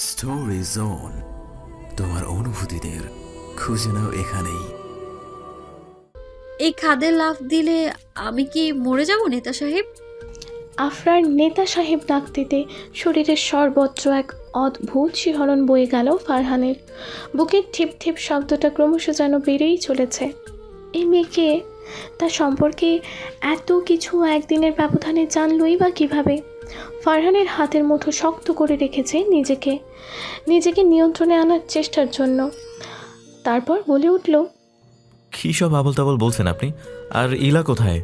Story zone, তোমার অনুভূতিদের খুঁজে নাও এখানেই। এই খাদে লাফ দিলে আমি কি মরে যাব নেতা সাহেব? আফরার নেতা সাহেব ডাক দিতে শরীরের সর্বত্র এক অদ্ভুত শিহরণ বয়ে গেল ফারহানের। বুকের ঠিপ ঠিপ শব্দটা ক্রমশ যেন বেড়েই চলেছে। এই মেয়েকে, তার সম্পর্কে এত কিছু একদিনের ব্যবধানে জানলই বা কীভাবে? ফারহানের হাতের মুঠো শক্ত করে রেখেছে নিজেকে নিয়ন্ত্রণে আনার চেষ্টার জন্য। তারপর বলে উঠল, কী সব আবল তাবল বলছেন আপনি? আর ইলা কোথায়?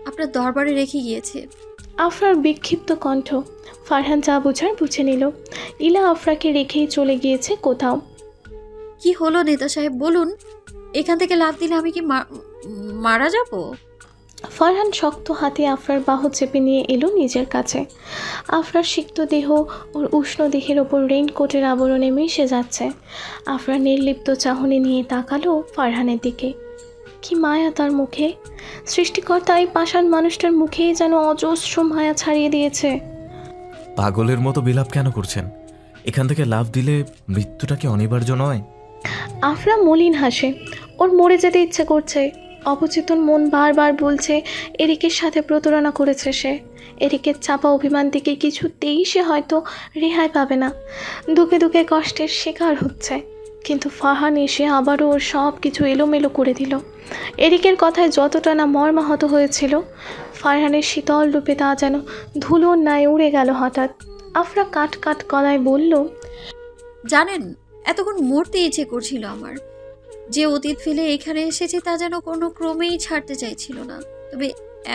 আপনার দরবারে রেখে গিয়েছে। আফরার বিক্ষিপ্ত কণ্ঠ। ফারহান যা বুঝার বুঝে নিল। ইলা আফরাকে রেখেই চলে গিয়েছে কোথাও। কি হলো নেতা সাহেব বলুন, এখান থেকে লাফ দিলে আমি কি মারা যাব? ফারহান শক্ত হাতে আফরার বাহু চেপে নিয়ে এলো নিজের কাছে। আফরার সিক্ত দেহ ওর উষ্ণ দেহের ওপর রেইনকোটের আবরণে মিশে যাচ্ছে। আফরার নির্লিপ্ত চাহনি নিয়ে তাকালো ফারহানের দিকে। কি মায়া তার মুখে! সৃষ্টিকর্তা এই পাষাণ মানুষটার মুখেই যেন অজস্র মায়া ছাড়িয়ে দিয়েছে। পাগলের মতো বিলাপ কেন করছেন? এখান থেকে লাফ দিলে মৃত্যুটা কি অনিবার্য নয়? আফরা মলিন হাসে। ওর মরে যেতে ইচ্ছে করছে। অবচেতন মন বারবার বলছে এরিকের সাথে প্রতারণা করেছে সে। এরিকের চাপা অভিমান থেকে কিছুতেই সে হয়তো রেহাই পাবে না। দুঃখে দুঃখে কষ্টের শিকার হচ্ছে। কিন্তু ফারহান এসে আবারও ওর সব কিছু এলোমেলো করে দিল। এরিকের কথায় যতটা না মর্মাহত হয়েছিল, ফারহানের শীতল রূপে তা যেন ধুলোর ন্যায় উড়ে গেল হঠাৎ। আফরা কাট কাট গলায় বলল, জানেন, এতক্ষণ মরতে ইচ্ছে করছিল আমার। যে অতীত ফেলে এখানে এসেছি তা যেন কোনো ক্রমেই ছাড়তে চাইছিল না। তবে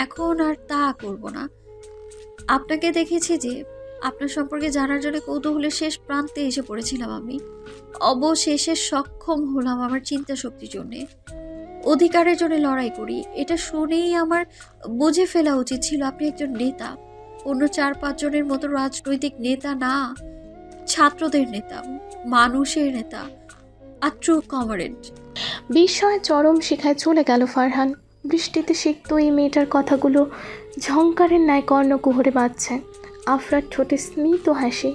এখন আর তা করব না। আপনাকে দেখেছি যে, আপনার সম্পর্কে জানার জন্য কৌতূহলের শেষ প্রান্তে এসে পড়েছিলাম আমি। অবশেষে সক্ষম হলাম আমার চিন্তা শক্তির জন্যে। অধিকারের জন্য লড়াই করি, এটা শুনেই আমার বুঝে ফেলা উচিত ছিল আপনি একজন নেতা। অন্য 4-5 জনের মতো রাজনৈতিক নেতা না, ছাত্রদের নেতা, মানুষের নেতা, আর ট্রু কমরেড। বিস্ময় চরম শিখায় চলে গেল ফারহান। বৃষ্টিতে সিক্ত এই মেয়েটার কথাগুলো ঝংকারের ন্যায় কর্ণকুহরে বাজছে। আফরার ঠোঁটে স্মিত হাসি,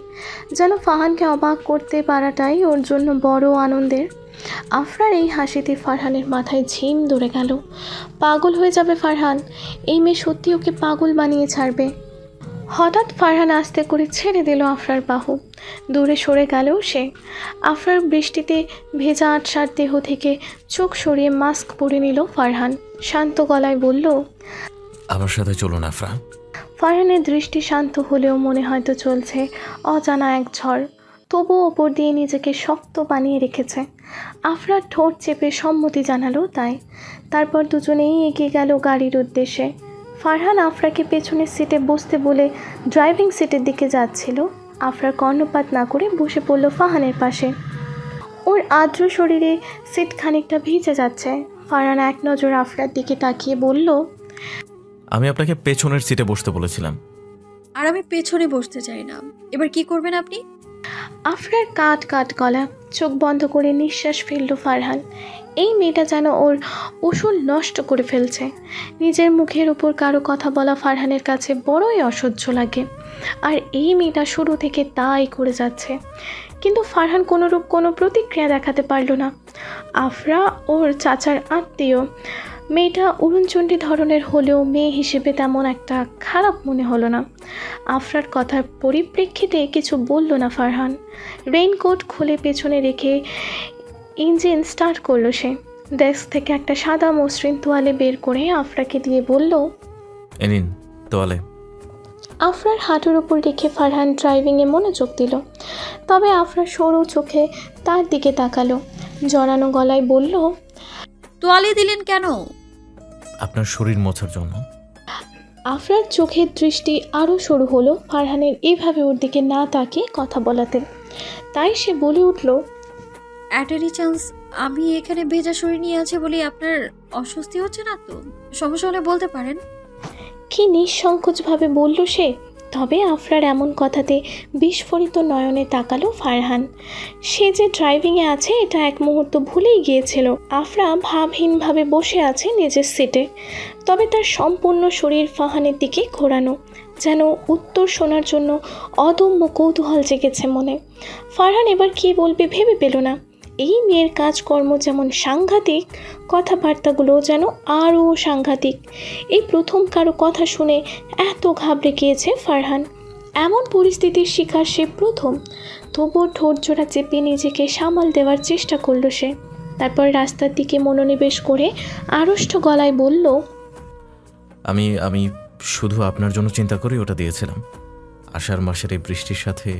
যেন ফারহানকে অবাক করতে পারাটাই ওর জন্য বড় আনন্দের। আফরার এই হাসিতে ফারহানের মাথায় ঝিম ধরে গেল। পাগল হয়ে যাবে ফারহান। এই মেয়ে সত্যি ওকে পাগল বানিয়ে ছাড়বে। হঠাৎ ফারহান আস্তে করে ছেড়ে দিল আফরার বাহু। দূরে সরে গেল সে। আফরার বৃষ্টিতে ভেজা আটসার দেহ থেকে চোখ সরিয়ে মাস্ক পরে নিল ফারহান। শান্ত গলায় বলল, আমার সাথে চলুন আফরা। ফারহানের দৃষ্টি শান্ত হলেও মনে হয়তো চলছে অজানা এক ঝড়। তবুও ওপর দিয়ে নিজেকে শক্ত বানিয়ে রেখেছে। আফরার ঠোঁট চেপে সম্মতি জানালো তাই। তারপর দুজনেই এগিয়ে গেল গাড়ির উদ্দেশ্যে। ফারহান আফরাকে পেছনের সিটে বসতে বলে ড্রাইভিং সিটের দিকে যাচ্ছিল। আফরার কর্ণপাত না করে বসে পড়ল ফারহানের পাশে। ওর আর্দ্র শরীরে সিট খানিকটা ভিজে যাচ্ছে। ফারহান এক নজর আফরার দিকে তাকিয়ে বলল, আমি আপনাকে পেছনের সিটে বসতে বলেছিলাম। আর আমি পেছনে বসতে চাই না। এবার কি করবেন আপনি? আফরার কাট কাট গলা। চোখ বন্ধ করে নিঃশ্বাস ফেলল ফারহান। এই মেয়েটা যেন ওর ওসল নষ্ট করে ফেলছে। নিজের মুখের উপর কারো কথা বলা ফারহানের কাছে বড়ই অসহ্য লাগে। আর এই মেয়েটা শুরু থেকে তাই করে যাচ্ছে। কিন্তু ফারহান কোনোরূপ কোনো প্রতিক্রিয়া দেখাতে পারল না। আফরা ওর চাচার আত্মীয়। মেয়েটা অরুণচণ্ডী ধরনের হলেও মেয়ে হিসেবে তেমন একটা খারাপ মনে হলো না। আফরার কথার পরিপ্রেক্ষিতে কিছু বলল না ফারহান। রেইনকোট খুলে পেছনে রেখে ইঞ্জিন স্টার্ট করলো সে। ডেস্ক থেকে একটা সাদা মসৃণ তোয়ালে বের করে আফরাকে দিয়ে বলল, এ নিন তোয়ালে। আফরার হাঁটুর উপর রেখে ফারহান ড্রাইভিংয়ে মনোযোগ দিল। তবে আফরা সরু চোখে তার দিকে তাকালো। জড়ানো গলায় বলল, তোয়ালে দিলেন কেন? আপনার শরীর মোছার জন্য। আফরার চোখের দৃষ্টি আরও সরু হলো ফারহানের এভাবে ওর দিকে না তাকিয়ে কথা বলাতে। তাই সে বলে উঠল, অ্যাট এনি চান্স আমি এখানে ভেজা শরীর নিয়ে আছে বলে আপনার অস্বস্তি হচ্ছে না তো? সমস্যা হলে বলতে পারেন। কি নিঃসংকোচভাবে বলল সে। তবে আফরার এমন কথাতে বিস্ফোরিত নয়নে তাকালো ফারহান। সে যে ড্রাইভিংয়ে আছে এটা এক মুহূর্ত ভুলেই গিয়েছিল। আফরা ভাবহীনভাবে বসে আছে নিজের সিটে। তবে তার সম্পূর্ণ শরীর ফারহানের দিকে ঘোরানো। যেন উত্তর শোনার জন্য অদম্য কৌতূহল জেগেছে মনে। ফারহান এবার কী বলবে ভেবে পেল না। এই মেয়ের কাজকর্ম যেমন সাংঘাতিক, কথাবার্তাগুলো যেন আরও সাংঘাতিক। এই প্রথম কারো কথা শুনে এত ঘাবড়ে গিয়েছে ফারহান। এমন পরিস্থিতির শিকার সে প্রথম। তবুও ঠোঁটজোড়া চেপে নিজেকে সামাল দেওয়ার চেষ্টা করলো সে। তারপর রাস্তার দিকে মনোনিবেশ করে আড়ষ্ট গলায় বলল, আমি আমি শুধু আপনার জন্য চিন্তা করে ওটা দিয়েছিলাম। আষাঢ় মাসের এই বৃষ্টির সাথে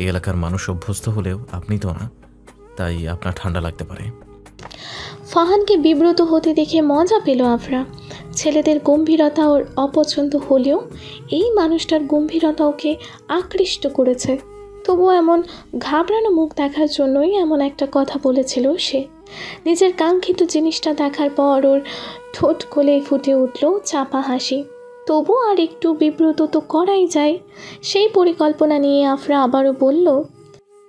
এই এলাকার মানুষ অভ্যস্ত হলেও আপনি তো না, তাই আপনার ঠান্ডা লাগতে পারে। ফাহানকে বিব্রত হতে দেখে মজা পেল আফরা। ছেলেদের গম্ভীরতা ওর অপছন্দ হলেও এই মানুষটার গম্ভীরতা ওকে আকৃষ্ট করেছে। তবুও এমন ঘাবড়ানো মুখ দেখার জন্যই এমন একটা কথা বলেছিল সে। নিজের কাঙ্ক্ষিত জিনিসটা দেখার পর ওর ঠোঁট কোলে ফুটে উঠল চাপা হাসি। তবু আর একটু বিব্রত তো করাই যায়। সেই পরিকল্পনা নিয়ে আফরা আবারও বলল,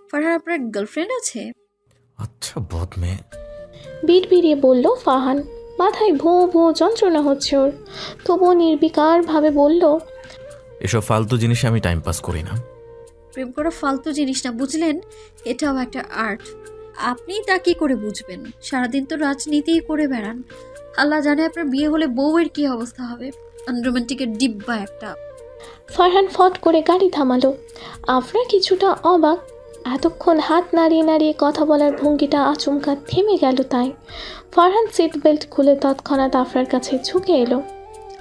ফারহান আপনার গার্লফ্রেন্ড আছে? আচ্ছা বদমেয়ে। বিড়বিড়িয়ে বলল ফাহান। মাথায় ভো ভো যন্ত্রণা হচ্ছে ওর। তবুও নির্বিকারভাবে বলল, এসব ফালতু জিনিসে আমি টাইম পাস করি না। প্রেম করা ফালতু জিনিস না, বুঝলেন? এটাও একটা আর্ট। আপনি তা কি করে বুঝবেন? সারাদিন তো রাজনীতিই করে বেড়ান। আল্লাহ জানে আপনার বিয়ে হলে বউয়ের কি অবস্থা হবে। আনরোমান্টিকের ডিব্বা একটা। ফারহান ফট করে গাড়ি থামালো। আফরা কিছুটা অবাক। এতক্ষণ হাত নাড়িয়ে নাড়িয়ে কথা বলার ভঙ্গিটা আচমকা থেমে গেল। তাই ফারহান সিট বেল্ট খুলে তৎক্ষণাৎ আফরার কাছে ঝুঁকে এলো।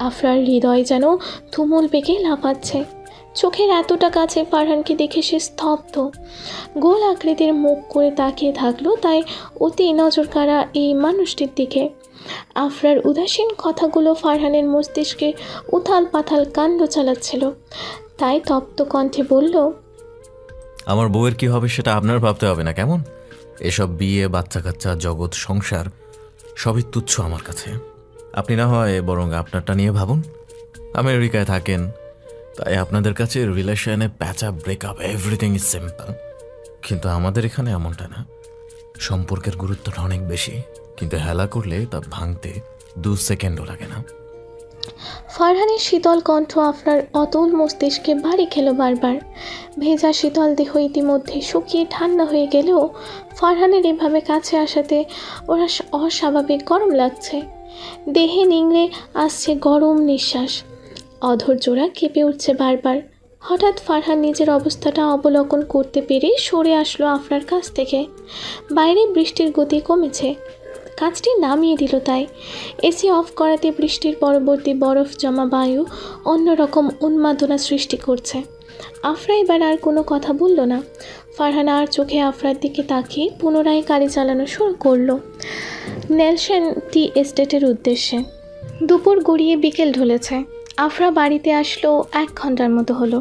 আফরার হৃদয় যেন তুমুল বেগে লাফাচ্ছে। চোখের এতটা কাছে ফারহানকে দেখে সে স্তব্ধ। গোল আকৃতির মুখ করে তাকিয়ে থাকলো তাই অতি নজর কাড়া এই মানুষটির দিকে। আফরার উদাসীন কথাগুলো ফারহানের মস্তিষ্কে উথাল পাথাল কাণ্ড চালাচ্ছিল। তাই তপ্ত কণ্ঠে বলল, আমার বউয়ের কি হবে সেটা আপনার ভাবতে হবে না, কেমন? এসব বিয়ে, বাচ্চা কাচ্চা, জগৎ, সংসার সবই তুচ্ছ আমার কাছে। আপনি না হয় বরং আপনারটা নিয়ে ভাবুন। আমেরিকায় থাকেন, তাই আপনাদের কাছে রিলেশনে patch up, breakup everything is simple. কিন্তু আমাদের এখানে এমনটা না। সম্পর্কের গুরুত্বটা অনেক বেশি, কিন্তু হেলা করলে তা ভাঙতে 2 সেকেন্ডও লাগে না। ফারহানের শীতল কণ্ঠ আফরার অতল মস্তিষ্কে বাড়ি খেল বারবার। ভেজা শীতল দেহ ইতিমধ্যে শুকিয়ে ঠান্ডা হয়ে গেলেও ফারহানের এভাবে কাছে আসাতে ওরা অস্বাভাবিক গরম লাগছে। দেহে নিংড়ে আসছে গরম নিঃশ্বাস। অধৈর্যরা কেঁপে উঠছে বারবার। হঠাৎ ফারহান নিজের অবস্থাটা অবলোকন করতে পেরে সরে আসলো আফরার কাছ থেকে। বাইরে বৃষ্টির গতি কমেছে। কাজটি নামিয়ে দিল তাই। এসি অফ করাতে বৃষ্টির পরবর্তী বরফ জমা বায়ু অন্যরকম উন্মাদনা সৃষ্টি করছে। আফরা এবার আর কোনো কথা বলল না। ফারহান আর চোখে আফরার দিকে তাকিয়ে পুনরায় গাড়ি চালানো শুরু করলো নেলসন টি এস্টেটের উদ্দেশ্যে। দুপুর গড়িয়ে বিকেল ঢলেছে। আফরা বাড়িতে আসলো 1 ঘন্টার মতো হলো।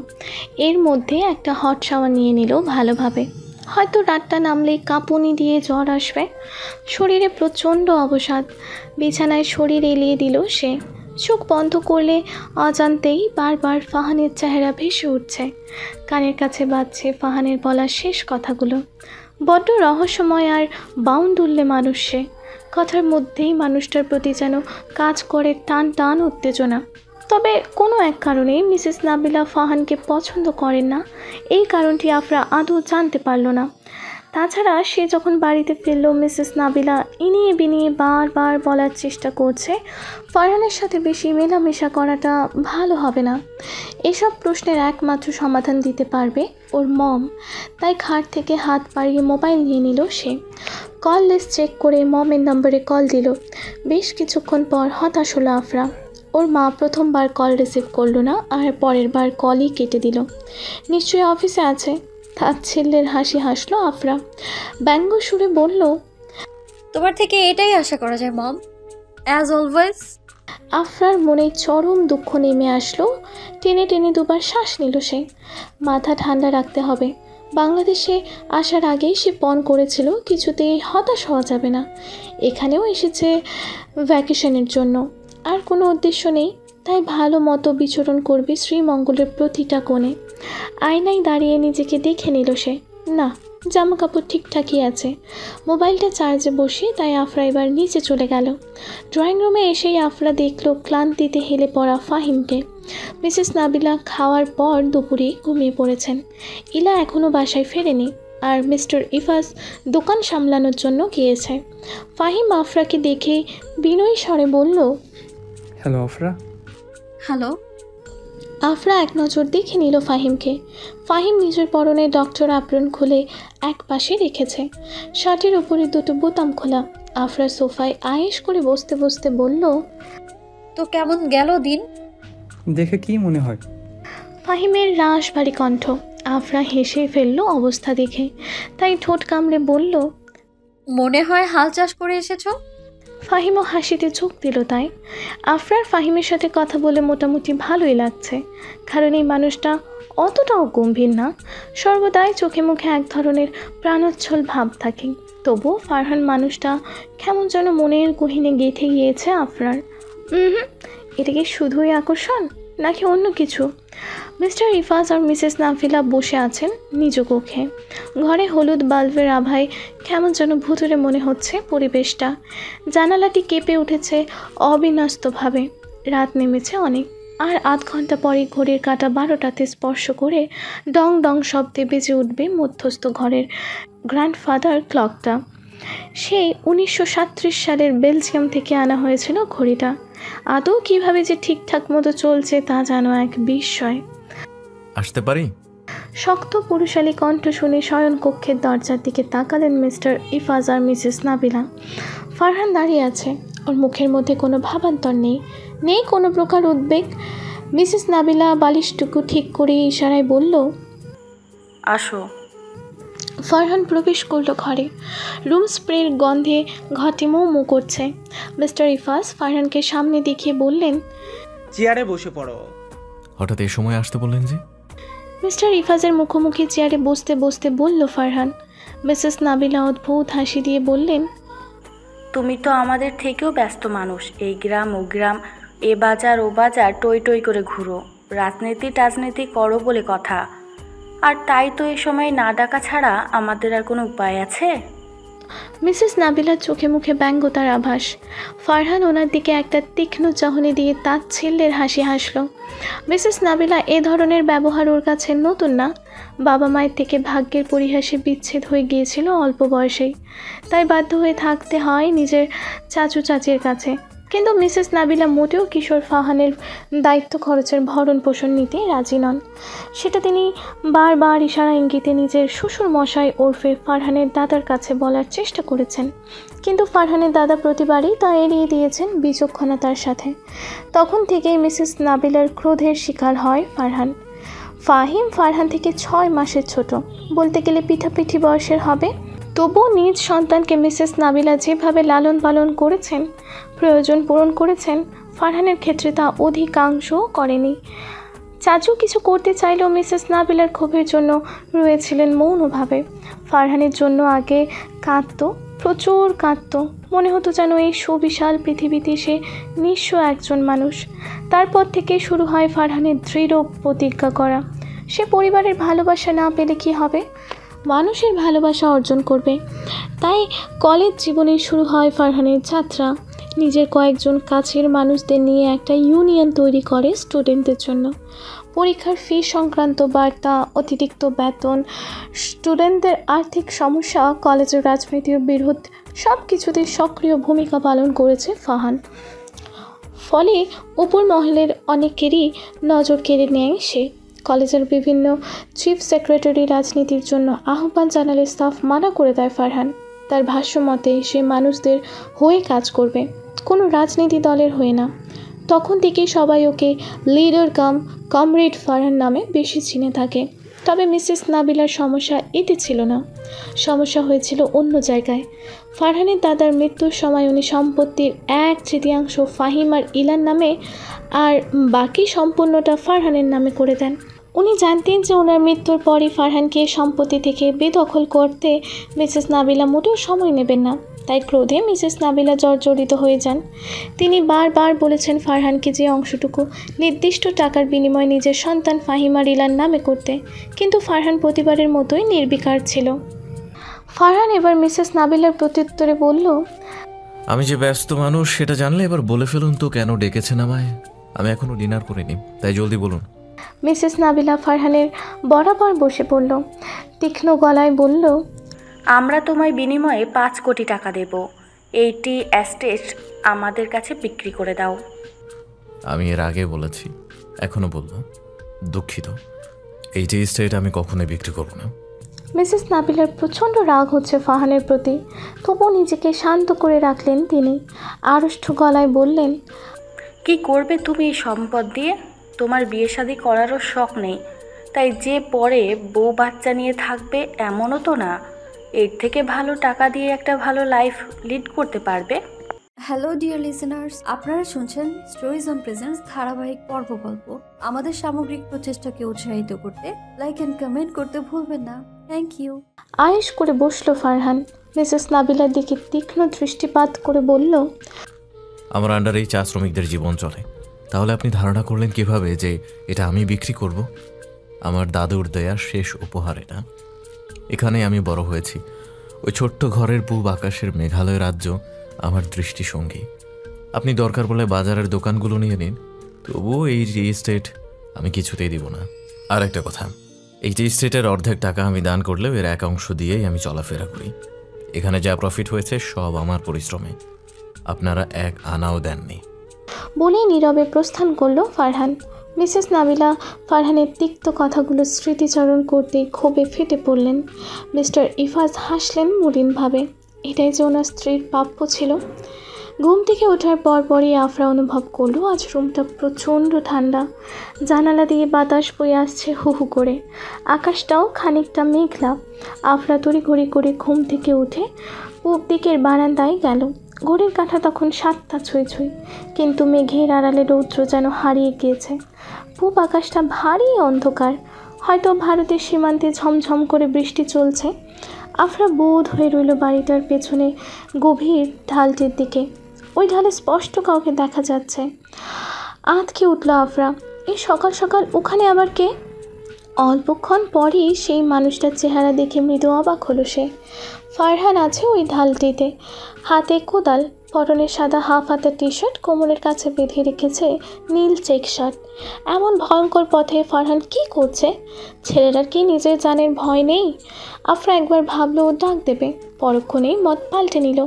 এর মধ্যে একটা হট শাওয়ার নিয়ে নিল ভালোভাবে। হয়তো রাতটা নামলেই কাঁপুনি দিয়ে জ্বর আসবে। শরীরে প্রচণ্ড অবসাদ। বিছানায় শরীর এলিয়ে দিল সে। চোখ বন্ধ করলে অজান্তেই বারবার ফাহানের চেহারা ভেসে উঠছে। কানের কাছে বাজছে ফাহানের বলা শেষ কথাগুলো। বড্ড রহস্যময় আর বাউন্ডুল্লে মানুষ সে। কথার মধ্যেই মানুষটার প্রতি যেন কাজ করে টান টান উত্তেজনা। তবে কোনো এক কারণে মিসেস নাবিলা ফাহানকে পছন্দ করেন না। এই কারণটি আফরা আদৌ জানতে পারল না। তাছাড়া সে যখন বাড়িতে ফিরল মিসেস নাবিলা ইনিয়ে বিনিয়ে বারবার বলার চেষ্টা করছে ফারহানের সাথে বেশি মেলামেশা করাটা ভালো হবে না। এসব প্রশ্নের একমাত্র সমাধান দিতে পারবে ওর মম। তাই খাট থেকে হাত বাড়িয়ে মোবাইল নিয়ে নিল সে। কল লিস্ট চেক করে মমের নম্বরে কল দিল। বেশ কিছুক্ষণ পর হতাশ হলো আফরা। ওর মা প্রথমবার কল রিসিভ করলো না আর পরের বার কলই কেটে দিল। নিশ্চয়ই অফিসে আছে। তাচ্ছিল্যের হাসি হাসলো আফরা। ব্যঙ্গ সুরে বলল, তোমার থেকে এটাই আশা করা যায় মম, অ্যাজ অলওয়েজ। আফরার মনে চরম দুঃখ নেমে আসলো। টেনে টেনে দুবার শ্বাস নিল সে। মাথা ঠান্ডা রাখতে হবে। বাংলাদেশে আসার আগেই সে পণ করেছিল কিছুতেই হতাশ হওয়া যাবে না। এখানেও এসেছে ভ্যাকেশনের জন্য, আর কোনো উদ্দেশ্য নেই। তাই ভালো মতো বিচরণ করবে শ্রীমঙ্গলের প্রতিটা কোণে। আয়নায় দাঁড়িয়ে নিজেকে দেখে নিল সে। না, জামা কাপড় ঠিকঠাকই আছে। মোবাইলটা চার্জে বসিয়ে তাই আফরা এবার নিচে চলে গেল। ড্রয়িং রুমে এসেই আফরা দেখল ক্লান্তিতে হেলে পড়া ফাহিমকে। মিসেস নাবিলা খাওয়ার পর দুপুরে ঘুমিয়ে পড়েছেন। ইলা এখনও বাসায় ফেরেনি, আর মিস্টার ইফাজ দোকান সামলানোর জন্য গিয়েছে। ফাহিম আফরাকে দেখে বিনয়ী স্বরে বলল, হ্যালো আফরা। হ্যালো। আফরা এক নজর দেখে নিল ফাহিমকে। ফাহিম নিজের পরনে ডক্টর অ্যাপ্রন খুলে এক পাশে রেখেছে, শার্টের উপরে দুটো বোতাম খোলা। আফরা সোফায় আয়েশ করে বসতে বসতে বলল, তো কেমন গেল দিন? দেখে কি মনে হয়? ফাহিমের রাশ ভারী কণ্ঠ। আফরা হেসে ফেলল অবস্থা দেখে, তাই ঠোঁট কামড়ে বলল, মনে হয় হাল চাষ করে এসেছো। ফাহিমও হাসিতে চোখ দিল। তাই আফরার ফাহিমের সাথে কথা বলে মোটামুটি ভালোই লাগছে, কারণ এই মানুষটা অতটাও গম্ভীর না, সর্বদাই চোখে মুখে এক ধরনের প্রাণোচ্ছল ভাব থাকে। তবুও ফারহান মানুষটা কেমন যেন মনের গহীনে গেঁথে গিয়েছে আফরার। এটা কি শুধুই আকর্ষণ নাকি অন্য কিছু? মিস্টার ইফাজ আর মিসেস নাফিলা বসে আছেন নিজ কক্ষে। ঘরে হলুদ বাল্বের আভায় কেমন যেন ভুতুরে মনে হচ্ছে পরিবেশটা। জানালাটি কেঁপে উঠেছে অবিন্যস্তভাবে। রাত নেমেছে অনেক, আর আধ ঘন্টা পরে ঘড়ির কাঁটা 12টাতে স্পর্শ করে ডং ডং শব্দে বেজে উঠবে মধ্যস্থ ঘরের গ্র্যান্ডফাদার ক্লকটা। সেই 1937 সালের বেলজিয়াম থেকে আনা হয়েছিল ঘড়িটা। আদৌ কীভাবে যে ঠিকঠাক মতো চলছে তা যেন এক বিস্ময়। আসতে পারি? শক্ত পুরুষালী কণ্ঠ শুনে শয়ন কক্ষের দরজার দিকে তাকালেন মিস্টার ইফাজ আর মিসেস নাবিলা। ফারহান দাঁড়িয়ে আছে, ওর মুখের মধ্যে কোনো ভাবান্তর নেই, নেই কোনো প্রকার উদ্বেগ। মিসেস নাবিলা বালিশটুকু ঠিক করে ইশারায় বলল, আসো। ফারহান প্রবেশ করল ঘরে। রুম স্প্রের গন্ধে ঘটে মো মো করছে। মিস্টার ইফাজ ফারহানকে সামনে দেখিয়ে বললেন, চেয়ারে বসে পড়ো। হঠাৎ এই সময় আসতে বললেন যে? মিস্টার ইফাজের মুখোমুখি চেয়ারে বসতে বসতে বলল ফারহান। মিসেস নাবিলা অদ্ভুত হাসি দিয়ে বললেন, তুমি তো আমাদের থেকেও ব্যস্ত মানুষ। এই গ্রাম ও গ্রাম, এ বাজার ও বাজার টই টই করে ঘুরো, রাজনীতি টাজনীতি করো বলে কথা। আর তাই তো এই সময় না ডাকা ছাড়া আমাদের আর কোনো উপায় আছে? মিসেস নাবিলার চোখে মুখে ব্যঙ্গতার আভাস। ফারহান ওনার দিকে একটা তীক্ষ্ণ চাহনি দিয়ে তাচ্ছিল্যের হাসি হাসল। মিসেস নাবিলা এ ধরনের ব্যবহার ওর কাছে নতুন না। বাবা মায়ের থেকে ভাগ্যের পরিহাসে বিচ্ছেদ হয়ে গিয়েছিল অল্প বয়সেই, তাই বাধ্য হয়ে থাকতে হয় নিজের চাচু চাচির কাছে। কিন্তু মিসেস নাবিলা মোটেও কিশোর ফারহানের দায়িত্ব খরচের ভরণ পোষণ নিতে রাজি নন। সেটা তিনি বারবার ইশারা ইঙ্গিতে নিজের শ্বশুর মশাই ওরফে ফারহানের দাদার কাছে বলার চেষ্টা করেছেন, কিন্তু ফারহানের দাদা প্রতিবারই তা এড়িয়ে দিয়েছেন বিচক্ষণতার সাথে। তখন থেকেই মিসেস নাবিলার ক্রোধের শিকার হয় ফারহান। ফাহিম ফারহান থেকে 6 মাসের ছোট, বলতে গেলে পিঠাপিঠি বয়সের হবে। তবুও নিজ সন্তানকে মিসেস নাবিলা যেভাবে লালন পালন করেছেন, প্রয়োজন পূরণ করেছেন, ফারহানের ক্ষেত্রে তা অধিকাংশও করেনি। চাচু কিছু করতে চাইলেও মিসেস নাবিলার ক্ষোভের জন্য রয়েছিলেন মৌনভাবে। ফারহানের জন্য আগে কাঁদত, প্রচুর কাঁদত। মনে হতো যেন এই সুবিশাল পৃথিবীতে সে নিঃস্ব একজন মানুষ। তারপর থেকে শুরু হয় ফারহানের দৃঢ় প্রতিজ্ঞা করা, সে পরিবারের ভালোবাসা না পেলে কী হবে, মানুষের ভালোবাসা অর্জন করবে। তাই কলেজ জীবনে শুরু হয় ফারহানের যাত্রা। নিজের কয়েকজন কাছের মানুষদের নিয়ে একটা ইউনিয়ন তৈরি করে স্টুডেন্টদের জন্য। পরীক্ষার ফি সংক্রান্ত বার্তা, অতিরিক্ত বেতন, স্টুডেন্টদের আর্থিক সমস্যা, কলেজের রাজনৈতিক বিরোধ, সব কিছুতে সক্রিয় ভূমিকা পালন করেছে ফারহান। ফলে উপর মহলের অনেকেরই নজর কেড়ে নেয় সে। কলেজের বিভিন্ন চিফ সেক্রেটারি রাজনীতির জন্য আহ্বান জানালে স্টাফ মানা করে দেয় ফারহান। তার ভাষ্য মতে সে মানুষদের হয়ে কাজ করবে, কোনো রাজনীতি দলের হয়ে না। তখন থেকেই সবাই ওকে লিডার কাম কমরেড ফারহান নামে বেশি চিনে থাকে। তবে মিসেস নাবিলার সমস্যা এতে ছিল না, সমস্যা হয়েছিল অন্য জায়গায়। ফারহানের দাদার মৃত্যুর সময় উনি সম্পত্তির 1/3 ফাহিম আর ইলার নামে আর বাকি সম্পূর্ণটা ফারহানের নামে করে দেন। উনি জানতেন যে ওনার মৃত্যুর পরই ফারহানকে সম্পত্তি থেকে বেদখল করতে মিসেস নাবিলা মোটেও সময় নেবেন না। তাই ক্রোধে মিসেস নাবিলা জর্জরিত হয়ে যান। তিনি বারবার বলেছেন ফারহানকে যে অংশটুকু নির্দিষ্ট টাকার বিনিময়ে নিজের সন্তান ফাহিম আর ইলার নামে করতে, কিন্তু ফারহান প্রতিবারের মতোই নির্বিকার ছিল। ফারহান এবার মিসেস নাবিলার প্রত্যুত্তরে বলল, আমি যে ব্যস্ত মানুষ সেটা জানলে এবার বলে ফেলুন তো কেন ডেকেছেন আমায়? আমি এখনো ডিনার করিনি, তাই জলদি বলুন। মিসেস নাবিলা ফারহানের বরাবর বসে পড়ল। তীক্ষ্ণ গলায় বলল, আমরা তোমায় বিনিময়ে 5 কোটি টাকা দেব। এইটি অ্যাস্টেট আমাদের কাছে বিক্রি করে দাও। আমি এর আগে বলেছি, এখনো বলবো, দুঃখিত, এই যে স্টেট আমি কখনোই বিক্রি করবো না। মিসেস নাবিলার প্রচণ্ড রাগ হচ্ছে ফারহানের প্রতি, তবুও নিজেকে শান্ত করে রাখলেন তিনি। আড়ষ্ট গলায় বললেন, কি করবে তুমি এই সম্পদ দিয়ে? তোমার বিয়ে শাদী করারও শখ নেই, তাই যে পরে বউ বাচ্চা নিয়ে থাকবে এমনও তো না। এর থেকে ভালো টাকা দিয়ে একটা ভালো লাইফ লিড করতে পারবে। হ্যালো ডিয়ার লিসেনার্স, আপনারা শুনছেন স্টোরিজ অন প্রেজেন্স ধারাবাহিক পর্ব গল্প। আমাদের সামগ্রিক প্রচেষ্টাকে উৎসাহিত করতে লাইক অ্যান্ড কমেন্ট করতে ভুলবেন না। Thank you. আয়েশ করে বসল ফারহান। মিসেস নাবিলার দিকে তীক্ষ্ণ দৃষ্টিপাত করে বলল, আমার আন্ডারেই চা শ্রমিকদের জীবন চলে, তাহলে আপনি ধারণা করলেন কিভাবে যে এটা আমি বিক্রি করব? আমার দাদুর দেয়া শেষ উপহার এটা। এখানে আমি বড় হয়েছি। ওই ছোট্ট ঘরের পূব আকাশের মেঘালয় রাজ্য আমার দৃষ্টিসঙ্গী। আপনি দরকার বলে বাজারের দোকানগুলো নিয়ে নিন, তবুও এই রি এস্টেট আমি কিছুতেই দিব না। আর একটা কথা, এই রি এস্টেটের অর্ধেক টাকা আমি দান করলেও এর এক অংশ দিয়েই আমি চলাফেরা করি। এখানে যা প্রফিট হয়েছে সব আমার পরিশ্রমে, আপনারা এক আনাও দেননি। বলেই নীরবে প্রস্থান করল ফারহান। মিসেস নাবিলা ফারহানের তিক্ত কথাগুলো স্মৃতিচারণ করতেই ক্ষোভে ফেটে পড়লেন। মিস্টার ইফাজ হাসলেন মলিনভাবে। এটাই যে ওনার স্ত্রীর প্রাপ্য ছিল। ঘুম থেকে ওঠার পরপরই আফরা অনুভব করলো আজ রুমটা প্রচণ্ড ঠান্ডা। জানালা দিয়ে বাতাস বয়ে আসছে হু হু করে। আকাশটাও খানিকটা মেঘলা। আফরা তড়িঘড়ি করে ঘুম থেকে উঠে পূব দিকের বারান্দায় গেল। ঘড়ির কাঁটা তখন 7টা ছুঁই ছুঁই, কিন্তু মেঘের আড়ালে রৌদ্র যেন হারিয়ে গিয়েছে। পূব আকাশটা ভারী অন্ধকার, হয়তো ভারতের সীমান্তে ঝমঝম করে বৃষ্টি চলছে। আফরা বোধ হয়ে রইল বাড়িটার পেছনে গভীর ঢালটির দিকে। ওই ঢালে স্পষ্ট কাউকে দেখা যাচ্ছে। আঁতকে উঠল আফরা। এই সকাল সকাল ওখানে আবার কে? অল্পক্ষণ পরই সেই মানুষটার চেহারা দেখে মৃদু অবাক হলো সে। ফারহান আছে ওই ঢালটিতে, হাতে কোদাল, পরনে সাদা হাফ হাতা টি শার্ট, কোমরের কাছে বেঁধে রেখেছে নীল চেক শার্ট। এমন ভয়ঙ্কর পথে ফারহান কি করছে? ছেলেটার কি নিজের জানের ভয় নেই? আফরা একবার ভাবলো ও ডাক দেবে, পরক্ষণেই মত পাল্টে নিল।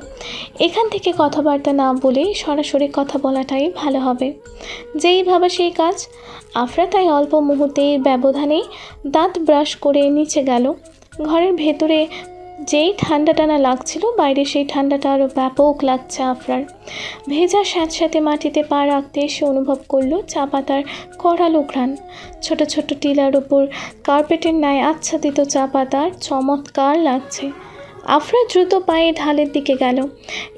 এখান থেকে কথাবার্তা না বলে সরাসরি কথা বলাটাই ভালো হবে। যেই ভাবা সেই কাজ। আফরা তাই অল্প মুহূর্তের ব্যবধানে দাঁত ব্রাশ করে নিচে গেল। ঘরের ভেতরে যেই ঠান্ডাটা না লাগছিল, বাইরে সেই ঠান্ডাটা আরও ব্যাপক লাগছে আফরার। ভেজা স্যাঁতস্যাঁতে মাটিতে পা রাখতে এসে অনুভব করলো চা পাতার কড়ালো ঘ্রাণ। ছোট ছোট টিলার ওপর কার্পেটের ন্যায় আচ্ছাদিত চা পাতার চমৎকার লাগছে। আফরা দ্রুত পায়ে ঢালের দিকে গেল।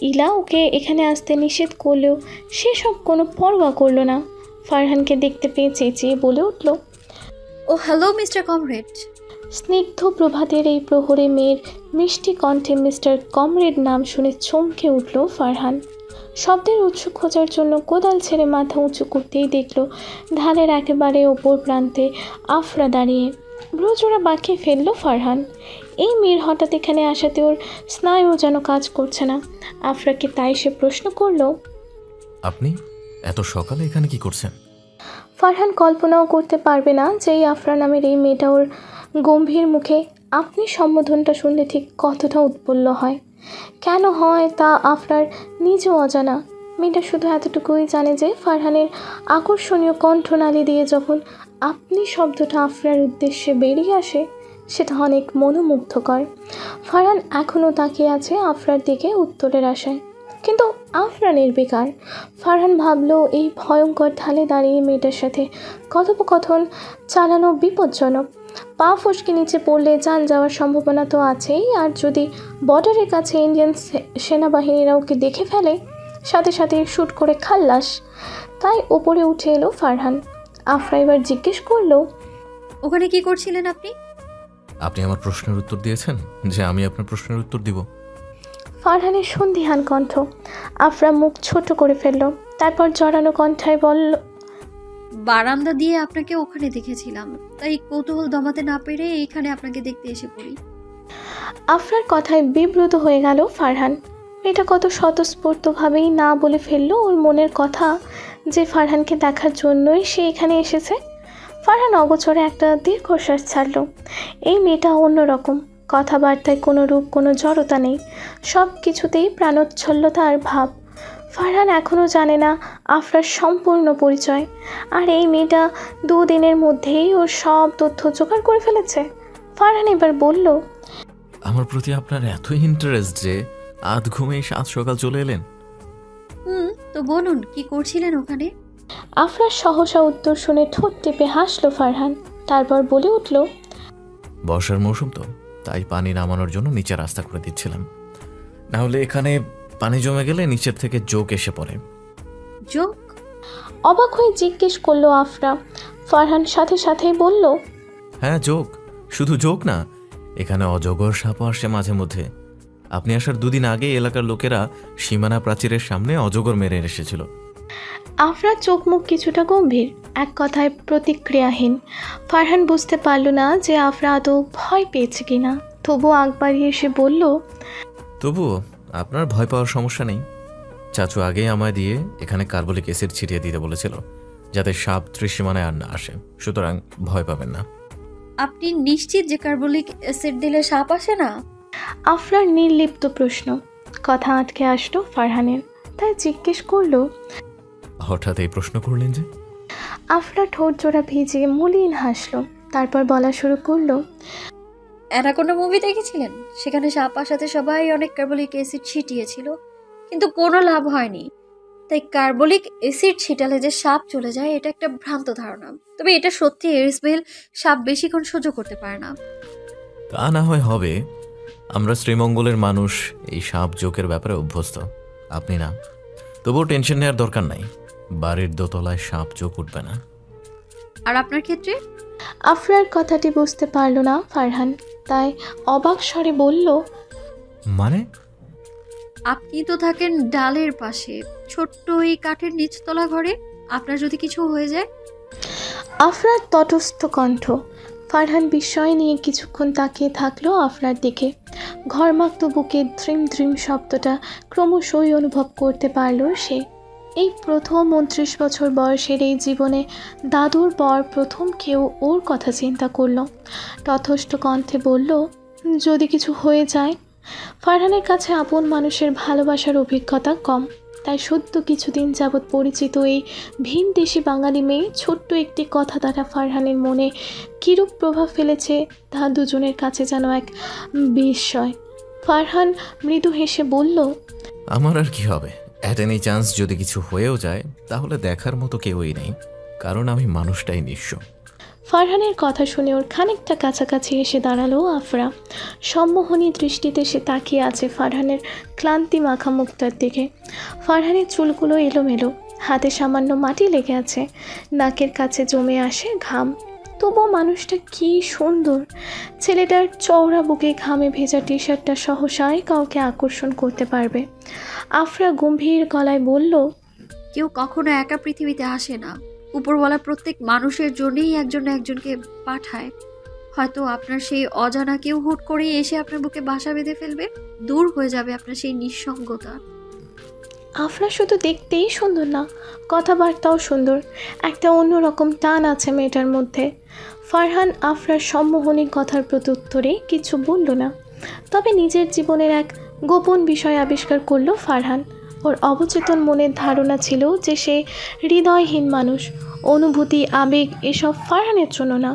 ইলা ওকে এখানে আসতে নিষেধ করলেও সেসব কোনো পরোয়া করলো না। ফারহানকে দেখতে পেয়ে চেঁচিয়ে বলে উঠল, ও হ্যালো মিস্টার কমরেড। স্নিগ্ধ প্রভাতের এই প্রহরে মেয়ের মিষ্টি কণ্ঠে মিস্টার কমরেড নাম শুনে চমকে উঠল ফারহান। শব্দের উৎস খোঁজার জন্য কোদাল ছেড়ে মাথা উঁচু করতেই দেখল ঢালের একেবারে ওপর প্রান্তে আফরা দাঁড়িয়ে। ব্রজোড়া বাঁকিয়ে ফেলল ফারহান। এই মেয়ের হঠাৎ এখানে আসাতে ওর স্নায়ু যেন কাজ করছে না। আফরাকে তাই সে প্রশ্ন করল, আপনি এত সকালে এখানে কি করছেন? ফারহান কল্পনাও করতে পারবে না যে এই আফরা নামের এই মেয়েটা ওর গম্ভীর মুখে আপনি সম্বোধনটা শুনলে ঠিক কতটা উৎফুল্ল হয়। কেন হয় তা আফরার নিজেও অজানা। মেয়েটা শুধু এতটুকুই জানে যে ফারহানের আকর্ষণীয় কণ্ঠনালী দিয়ে যখন আপনি শব্দটা আফরার উদ্দেশ্যে বেরিয়ে আসে, সেটা অনেক মনোমুগ্ধকর। ফারহান এখনও তাকিয়ে আছে আফরার দিকে উত্তরের আশায়, কিন্তু আফরা নির্বিকার। ফারহান ভাবল এই ভয়ঙ্কর ঢালে দাঁড়িয়ে মেয়েটার সাথে কথোপকথন চালানো বিপজ্জনক। পা ফসকে নিচে পড়লে যান যাওয়ার সম্ভাবনা তো আছেই, আর যদি বর্ডারের কাছে ইন্ডিয়ান সেনাবাহিনীরা ওকে দেখে ফেলে, সাথে সাথে শ্যুট করে খাল্লাস। তাই ওপরে উঠে এলো ফারহান। আফরা এবার জিজ্ঞেস করলো, ওখানে কি করছিলেন আপনি? আপনি আমার প্রশ্নের উত্তর দিয়েছেন যে আমি আপনার প্রশ্নের উত্তর দিব। ফারহানের সন্দিহান কণ্ঠ। আফরা মুখ ছোট করে ফেলল, তারপর জড়ানো কণ্ঠায় বলল, বারান্দা দিয়ে আপনাকে ওখানে দেখেছিলাম, তাই কৌতূহল দমাতে না পেরে এইখানে আপনাকে দেখতে এসে পড়ি। আফরার কথায় বিব্রত হয়ে গেল ফারহান। এটা কত স্বতঃস্ফূর্তভাবেই না বলে ফেললো ওর মনের কথা, যে ফারহানকে দেখার জন্যই সে এখানে এসেছে। ফারহান অগোচরে একটা দীর্ঘশ্বাস ছাড়ল। এই মেয়েটা অন্যরকম, কথাবার্তায় কোনো রূপ, কোনো জড়তা নেই, সব কিছুতেই প্রাণোচ্ছল্লতা আর ভাব। ফারহান এখনও জানে না আফরার সম্পূর্ণ পরিচয়, আর এই মেয়েটা 2 দিনের মধ্যেই ওর সব তথ্য জোগাড় করে ফেলেছে। ফারহান এবার বলল, আমার প্রতি আপনার এতই ইন্টারেস্ট যে আধ ঘুমেই 7 সকাল চলে এলেন। তো বলুন, কি করছিলেন ওখানে? আফরার সহসা উত্তর শুনে ঠোঁট টিপে হাসলো ফারহান, তারপর বলে উঠল, বর্ষার মৌসুম তো, তাই পানি নামানোর জন্য নিচে রাস্তা করে দিচ্ছিলাম। না হলে এখানে পানি জমে গেলে নিচের থেকে জোক এসে পড়ে। জোক? অবাক হয়ে জিজ্ঞেস করলো আফরা। ফারহান সাথে সাথেই বলল, হ্যাঁ জোক, শুধু জোক না, এখানে অজগর সাপও আসে মাঝে মধ্যে। আপনি আসার 2 দিন আগে এলাকার লোকেরা সীমানা প্রাচীরের সামনে অজগর মেরে এসেছিল। আফরার চোখ মুখ কিছুটা গম্ভীর, এক কথায় প্রতিক্রিয়াহীন। ফারহান বুঝতে পারল না যে আফরা আদৌ ভয় পেয়েছে কিনা, তবু আগ বাড়িয়ে এসে বলল, তবুও আপনার ভয় পাওয়ার সমস্যা নেই। চাচু আগেই আমায় দিয়ে এখানে কার্বলিক অ্যাসিড ছিটিয়ে দিতে বলেছিল, যাতে সাপ ত্রিসীমানায় আর না আসে, সুতরাং ভয় পাবেন না। আপনি নিশ্চিত যে কার্বলিক অ্যাসিড দিলে সাপ আসে না? আফরার নির্লিপ্ত প্রশ্ন। কথা আটকে আসলো ফারহানের, তাই জিজ্ঞেস করলো, হঠাৎ এই প্রশ্ন করলেন যে? আফরা ঠোঁট জোড়া ভিজিয়ে মলিন হাসলো, তারপর বলা শুরু করলো, অ্যানাকোন্ডা মুভি দেখেছিলেন? সেখানে সাপ আসাতে সবাই অনেক কার্বলিক অ্যাসিড ছিটিয়েছিল, কিন্তু কোনো লাভ হয়নি। তাই কার্বলিক অ্যাসিড ছিটালে যে সাপ চলে যায়, এটা একটা ভ্রান্ত ধারণা। তবে এটা সত্যি, এর স্মেল সাপ বেশিক্ষণ সহ্য করতে পারে না। তা না হয় হবে, আমরা শ্রীমঙ্গলের মানুষ এই সাপ জোকের ব্যাপারে অভ্যস্ত, আপনি না। তবুও টেনশন নেওয়ার দরকার নাই, বাড়ির দোতলায় সাপ জোক উঠবে না। আর আপনার ক্ষেত্রে? আফরার কথাটি বুঝতে পারল না ফারহান, তাই অবাক স্বরে বলল, মানে? আপনি তো থাকেন ডালের পাশে, ছোট্ট এই কাঠের নিচতলা ঘরে। আপনার যদি কিছু হয়ে যায়? আফরার তটস্থ কণ্ঠ। ফারহান বিস্ময় নিয়ে কিছুক্ষণ তাকিয়ে থাকলো আফরার দিকে। ঘরমাক্ত বুকে ধ্রিম ধ্রিম শব্দটা ক্রমশই অনুভব করতে পারল সে। এই প্রথম 29 বছর বয়সের এই জীবনে দাদুর পর প্রথম কেউ ওর কথা চিন্তা করলো। তথস্থ কণ্ঠে বলল, যদি কিছু হয়ে যায়। ফারহানের কাছে আপন মানুষের ভালোবাসার অভিজ্ঞতা কম, তাই সদ্য কিছুদিন যাবৎ পরিচিত এই ভিনদেশি বাঙালি মেয়ে ছোট্ট একটি কথা দ্বারা ফারহানের মনে কিরূপ প্রভাব ফেলেছে তা দুজনের কাছে যেন এক বিস্ময়। ফারহান মৃদু হেসে বলল, আমার আর কি হবে, অ্যাট এনি চান্স যদি কিছু হয়েও যায় তাহলে দেখার মতো কেউই নেই, কারণ আমি মানুষটাই নিঃস্ব। ফারহানের কথা শুনে ওর খানিকটা কাছাকাছি এসে দাঁড়ালো আফরা। সম্মোহনী দৃষ্টিতে সে তাকিয়ে আছে ফারহানের ক্লান্তি মাখা মুখটার দিকে। ফারহানের চুলগুলো এলোমেলো, হাতে সামান্য মাটি লেগে আছে, নাকের কাছে জমে আসে ঘাম। তবুও মানুষটা কি সুন্দর। ছেলেটার চওড়া বুকে ঘামে ভেজা টি শার্টটা সহসাই কাউকে আকর্ষণ করতে পারবে। আফরা গম্ভীর গলায় বলল, কেউ কখনো একা পৃথিবীতে আসে না। উপরওয়ালা প্রত্যেক মানুষের জন্যই একজন একজনকে পাঠায়। হয়তো আপনার সেই অজানা কেউ হুট করেই এসে আপনার বুকে বাসা বেঁধে ফেলবে, দূর হয়ে যাবে আপনার সেই নিঃসঙ্গতা। আফরা শুধু দেখতেই সুন্দর না, কথাবার্তাও সুন্দর। একটা অন্যরকম টান আছে মেয়েটার মধ্যে। ফারহান আফরার সম্মোহনী কথার প্রত্যুত্তরে কিছু বলল না, তবে নিজের জীবনের এক গোপন বিষয় আবিষ্কার করলো ফারহান। ওর অবচেতন মনের ধারণা ছিল যে সে হৃদয়হীন মানুষ, অনুভূতি আবেগ এসব ফারহানের জন্য না।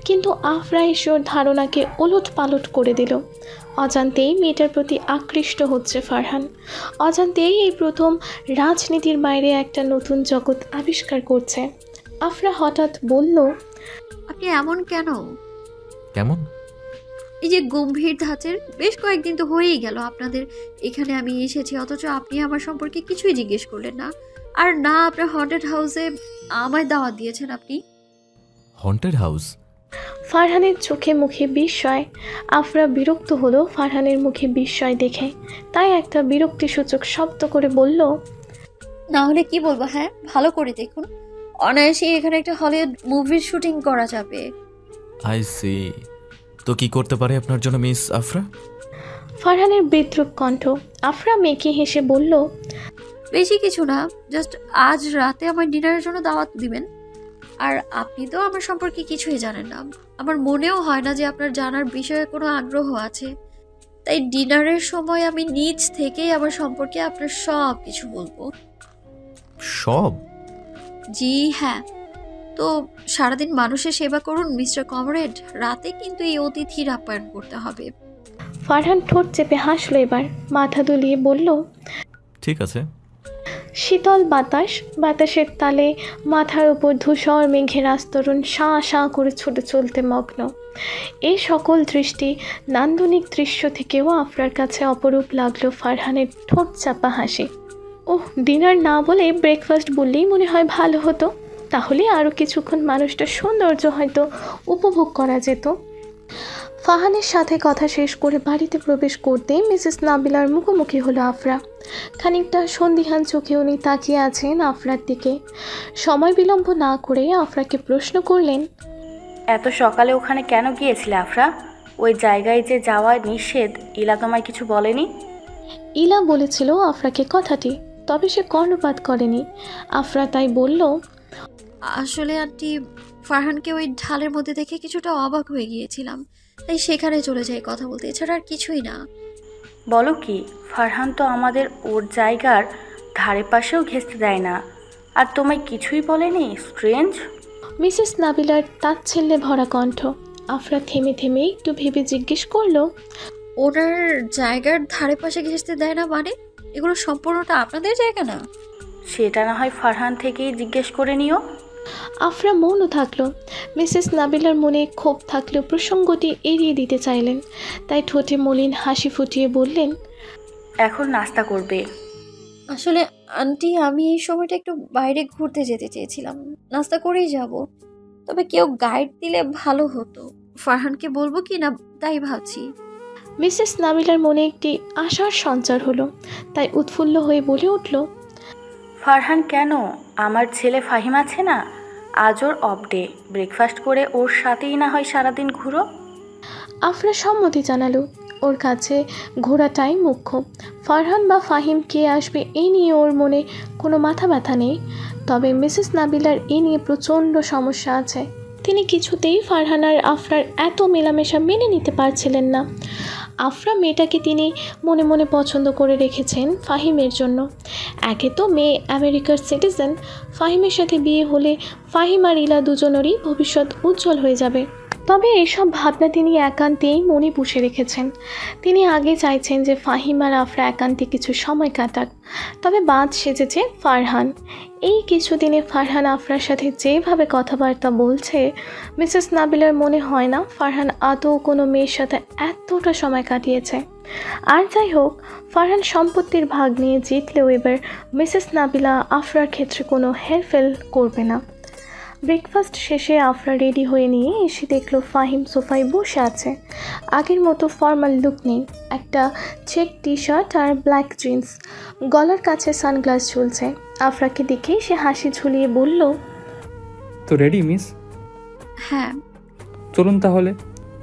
কিন্তু আফরা এসে ওর ধারণাকে ওলট পালট করে দিল। অজান্তেই মেয়েটার প্রতি আকৃষ্ট হচ্ছে ফারহান। অজান্তেই এই প্রথম রাজনীতির বাইরে একটা নতুন জগৎ আবিষ্কার করছে। আফরা হঠাৎ বলল, আপনি এমন কেন? কেমন? এই যে গম্ভীর ধাঁচের, বেশ কয়েকদিন তো হয়েই গেল আপনাদের এখানে আমি এসেছি, অথচ আপনি আমার সম্পর্কে কিছুই জিজ্ঞেস করলেন না। আর না আপনার হন্টেড হাউসে আমায় দাওয়াত দিয়েছেন আপনি। Haunted house? ফারহানের চোখে মুখে বিস্ময়। আফরা বিরক্ত হলো ফারহানের মুখে বিস্ময় দেখে, তাই একটা বিরক্তিসূচক শব্দ করে বলল, না হলে কি বলবো? হ্যাঁ, ভালো করে দেখুন, অনায়াসে এখানে একটা হলিউড মুভির শুটিং করা যাবে। I see. তো কি করতে পারে আপনার জন্য মিস আফরা? ফারহানের বিদ্রুপ কণ্ঠ। আফরা মেকি হেসে বলল, বেশি কিছু না, জাস্ট আজ রাতে আমার ডিনারের জন্য দাওয়াত দিবেন। আর আপনি তো আমার সম্পর্কে কিছুই জানেন না, আমার মনেও হয় না যে আপনার জানার বিষয়ে কোনো আগ্রহ আছে। তাই ডিনারের সময় আমি নিজ থেকেই আমার সম্পর্কে আপনার সব কিছু বলবো। সব? জি হ্যাঁ। তো সারাদিন মানুষের সেবা করুন মিস্টার কমরেড, রাতে কিন্তু এই অতিথির আপ্যায়ন করতে হবে। ফারহান ঠোঁট চেপে হাসলো, এবার মাথা দুলিয়ে বলল, ঠিক আছে। শীতল বাতাসের তালে মাথার উপর ধূসর মেঘের আস্তরণ শাঁ শাঁ করে ছুটে চলতে মগ্ন। এই সকল দৃষ্টি নান্দনিক দৃশ্য থেকেও আফরার কাছে অপরূপ লাগলো ফারহানের ঠোঁট চাপা হাসি। ওহ, ডিনার না বলে ব্রেকফাস্ট বললেই মনে হয় ভালো হতো, তাহলে আরও কিছুক্ষণ মানুষটার সৌন্দর্য হয়তো উপভোগ করা যেত। ফারহানের সাথে কথা শেষ করে বাড়িতে প্রবেশ করতেই মিসেস নাবিলার মুখোমুখি হলো আফরা। খানিকটা সন্দিহান চোখে উনি তাকিয়ে আছেন আফরার দিকে। সময় বিলম্ব না করে আফরাকে প্রশ্ন করলেন, এত সকালে ওখানে কেন গিয়েছিলে আফরা? ওই জায়গায় যে যাওয়া নিষেধ, ইলা তোমায় কিছু বলেনি? ইলা বলেছিল আফরাকে কথাটি, তবে সে কর্ণপাত করেনি। আফরা তাই বলল, আসলে আন্টি, ফারহানকে ওই ঢালের মধ্যে দেখে কিছুটা অবাক হয়ে গিয়েছিলাম, তাই সেখানে চলে যাই কথা বলতে, এছাড়া আর কিছুই না। বলো কি, ফারহান তো আমাদের ওর জায়গার ধারে পাশেও ঘেঁচতে দেয় না, আর তোমায় কিছুই বলেনি? স্ট্রেঞ্জ। মিসেস নাবিলার তাচ্ছিল্যে ভরা কণ্ঠ। আফরা থেমে থেমে একটু ভেবে জিজ্ঞেস করলো, ওনার জায়গার ধারে পাশে ঘেঁষতে দেয় না মানে? এগুলো সম্পূর্ণটা আপনাদের জায়গা না? সেটা না হয় ফারহান থেকেই জিজ্ঞেস করে নিও। আফরা মৌন থাকলো। মিসেস নাবিলার মনে ক্ষোভ থাকলেও প্রসঙ্গটি এড়িয়ে দিতে চাইলেন, তাই ঠোঁটে মলিন হাসি ফুটিয়ে বললেন, এখন নাস্তা করবে? আসলে আন্টি, আমি এই সময়টা একটু বাইরে ঘুরতে যেতে চেয়েছিলাম, নাস্তা করেই যাব। তবে কেউ গাইড দিলে ভালো হতো, ফারহানকে বলবো কি না তাই ভাবছি। মিসেস নাবিলার মনে একটি আশার সঞ্চার হলো, তাই উৎফুল্ল হয়ে বলে উঠল, ফারহান কেন? আমার ছেলে ফাহিম আছে না, আজ ওর অফ ডে, ব্রেকফাস্ট করে ওর সাথেই না হয় সারাদিন ঘুরো। আফরা সম্মতি জানালো। ওর কাছে ঘোরাটাই মুখ্য। ফারহান বা ফাহিম কে আসবে এই নিয়ে ওর মনে কোনো মাথা ব্যথা নেই, তবে মিসেস নাবিলার এ নিয়ে প্রচণ্ড সমস্যা আছে। তিনি কিছুতেই ফারহান আর আফরার এত মেলামেশা মেনে নিতে পারছিলেন না। আফরা মেয়েটাকে তিনি মনে মনে পছন্দ করে রেখেছেন ফাহিমের জন্য। একে তো মেয়ে আমেরিকার সিটিজেন, ফাহিমের সাথে বিয়ে হলে ফাহিম আর ইলা দুজনেরই ভবিষ্যৎ উজ্জ্বল হয়ে যাবে। তবে এসব ভাবনা তিনি একান্তেই মনে পুষে রেখেছেন। তিনি আগে চাইছেন যে ফাহিম আর আফরা একান্তে কিছু সময় কাটাক, তবে বাদ সেজেছে ফারহান। এই কিছুদিনে ফারহান আফরার সাথে যেভাবে কথাবার্তা বলছে, মিসেস নাবিলার মনে হয় না ফারহান আদৌ কোনো মেয়ের সাথে এতটা সময় কাটিয়েছে। আর যাই হোক, ফারহান সম্পত্তির ভাগ নিয়ে জিতলেও এবার মিসেস নাবিলা আফরার ক্ষেত্রে কোনো হেরফের করবে না। ব্রেকফাস্ট শেষে আফরা রেডি হয়ে নিয়ে এসে দেখলো ফাহিম সোফায় বসে আছে। আগের মতো ফর্মাল লুক নেই, একটা চেক টি শার্ট আর ব্ল্যাক জিন্স, গলার কাছে সানগ্লাস ঝুলছে। আফরাকে দেখেই সে হাসি ঝুলিয়ে বলল, তো রেডি মিস? হ্যাঁ। চলুন তাহলে,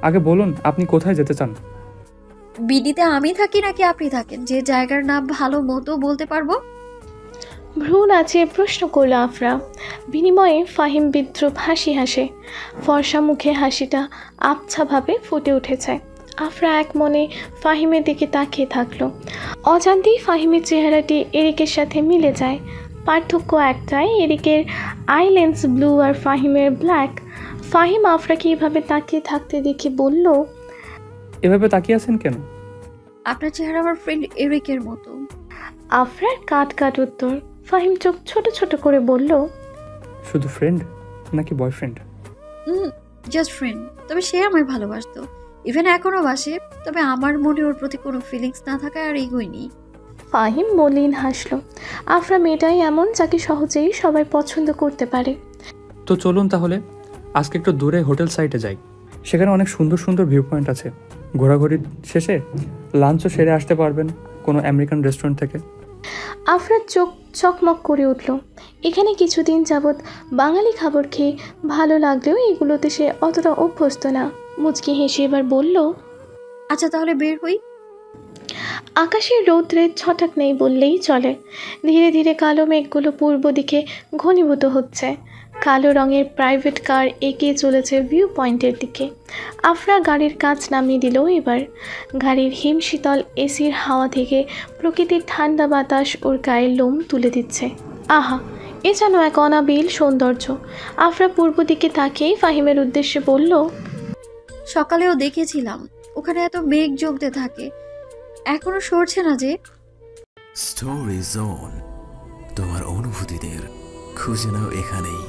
আগে বলুন আপনি কোথায় যেতে চান? বিডিতে আমি থাকি নাকি আপনি থাকেন, যে জায়গার নাম ভালো মতো বলতে পারবো? ভ্রু নাচিয়ে প্রশ্ন করল আফরা। বিনিময়ে ফাহিম বিদ্রুপ হাসি হাসে। ফর্সা মুখে হাসিটা আবছাভাবে ফুটে উঠেছে। আফরা এক মনে ফাহিমের দিকে তাকিয়ে থাকলো। অজান্তেই ফাহিমের চেহারাটি এরিকের সাথে মিলে যায়। পার্থক্য একটাই, এরিকের আইল্যান্ডস ব্লু আর ফাহিমের ব্ল্যাক। ফাহিম আফরাকে এভাবে তাকিয়ে থাকতে দেখে বলল, এভাবে তাকিয়ে আছেন কেন? আপনার চেহারা আমার ফ্রেন্ড এরিকের মতো। আফরার কাট কাট উত্তর। ফাহিম চোখ ছোট ছোট করে বলল, শুধু ফ্রেন্ড নাকি বয়ফ্রেন্ড? জাস্ট ফ্রেন্ড, তবে সে আমায় ভালোবাসতো, ইভেন এখনো বাসে, তবে আমার মনে ওর প্রতি কোনো ফিলিংস না থাকায় আর এগোয়নি। ফাহিম মলিন হাসলো। আফরা মেয়েটাই এমন যাকে সহজেই সবাই পছন্দ করতে পারে। তো চলুন তাহলে আজকে একটু দূরে হোটেল সাইটে যাই, সেখানে অনেক সুন্দর সুন্দর ভিউ পয়েন্ট আছে। ঘোরাঘুরি শেষে লাঞ্চও সেরে আসতে পারবেন কোনো আমেরিকান রেস্টুরেন্ট থেকে। আফরার চোখ চকমক করে উঠল। এখানে কিছুদিন যাবৎ বাঙালি খাবার খেয়ে ভালো লাগলেও এগুলোতে সে অতটা অভ্যস্ত না। মুচকি হেসে এবার বলল, আচ্ছা তাহলে বের হই। আকাশের রৌদ্রের ছটাক নেই বললেই চলে। ধীরে ধীরে কালো মেঘগুলো পূর্ব দিকে ঘনীভূত হচ্ছে। কালো রঙের প্রাইভেট কার এগিয়ে চলেছে ভিউ পয়েন্টের দিকে। আফরা গাড়ির কাঁচ নামিয়ে দিল এবার। গাড়ির হিমশীতল এসির হাওয়া থেকে প্রকৃতির ঠান্ডা বাতাস ওর গায়ের লোম তুলে দিচ্ছে। আহা, এ যেন এক অনাবিল সৌন্দর্য। আফরা পূর্ব দিকে তাকিয়েই ফাহিমের উদ্দেশ্যে বলল, সকালেও দেখেছিলাম ওখানে এত মেঘ জমতে থাকে, এখনো সরছে না যে। স্টোরি জোন, তোমার অনুভূতিদের খুঁজে নাও এখানেই।